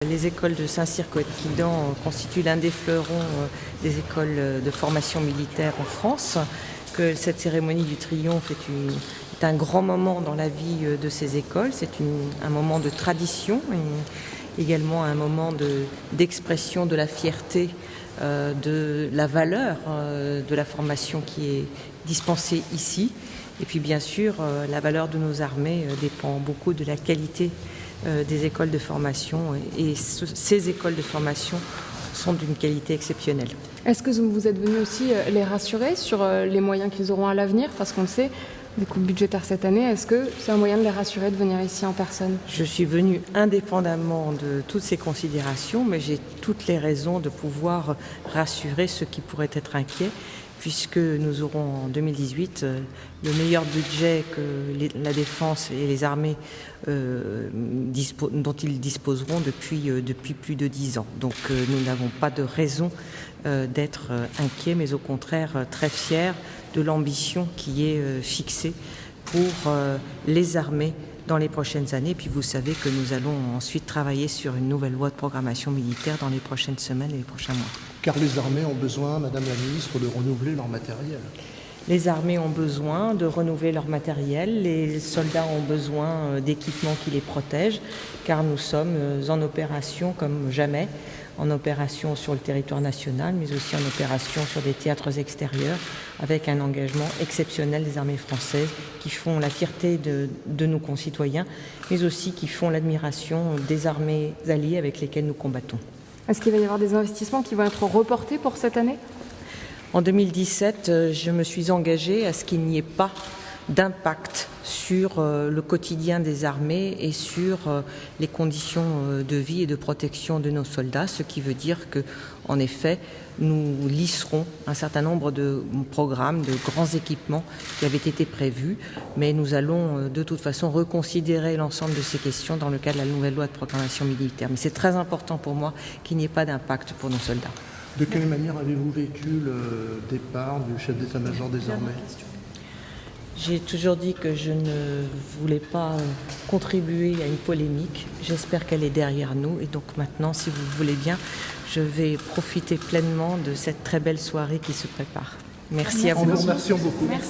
Les écoles de Saint-Cyr-Coëtquidan constituent l'un des fleurons des écoles de formation militaire en France, que cette cérémonie du triomphe est un grand moment dans la vie de ces écoles. C'est un moment de tradition, et également un moment d'expression de la fierté, de la valeur de la formation qui est dispensée ici. Et puis bien sûr, la valeur de nos armées dépend beaucoup de la qualité des écoles de formation, et ces écoles de formation sont d'une qualité exceptionnelle. Est-ce que vous êtes venu aussi les rassurer sur les moyens qu'ils auront à l'avenir? Parce qu'on le sait, des coupes budgétaires cette année, est-ce que c'est un moyen de les rassurer de venir ici en personne? Je suis venue indépendamment de toutes ces considérations, mais j'ai toutes les raisons de pouvoir rassurer ceux qui pourraient être inquiets, puisque nous aurons en 2018 le meilleur budget que la défense et les armées dont ils disposeront depuis plus de 10 ans. Donc nous n'avons pas de raison d'être inquiets, mais au contraire très fiers de l'ambition qui est fixée pour les armées dans les prochaines années. Et puis vous savez que nous allons ensuite travailler sur une nouvelle loi de programmation militaire dans les prochaines semaines et les prochains mois. Car les armées ont besoin, Madame la Ministre, de renouveler leur matériel. Les armées ont besoin de renouveler leur matériel, les soldats ont besoin d'équipements qui les protègent, car nous sommes en opération comme jamais, en opération sur le territoire national, mais aussi en opération sur des théâtres extérieurs, avec un engagement exceptionnel des armées françaises qui font la fierté de nos concitoyens, mais aussi qui font l'admiration des armées alliées avec lesquelles nous combattons. Est-ce qu'il va y avoir des investissements qui vont être reportés pour cette année? En 2017, je me suis engagée à ce qu'il n'y ait pas d'impact sur le quotidien des armées et sur les conditions de vie et de protection de nos soldats, ce qui veut dire que, en effet, nous lisserons un certain nombre de programmes, de grands équipements qui avaient été prévus, mais nous allons de toute façon reconsidérer l'ensemble de ces questions dans le cadre de la nouvelle loi de programmation militaire. Mais c'est très important pour moi qu'il n'y ait pas d'impact pour nos soldats. De quelle manière avez-vous vécu le départ du chef d'état-major des armées? J'ai toujours dit que je ne voulais pas contribuer à une polémique. J'espère qu'elle est derrière nous. Et donc maintenant, si vous voulez bien, je vais profiter pleinement de cette très belle soirée qui se prépare. Merci à vous. En vous remerciant beaucoup. Merci.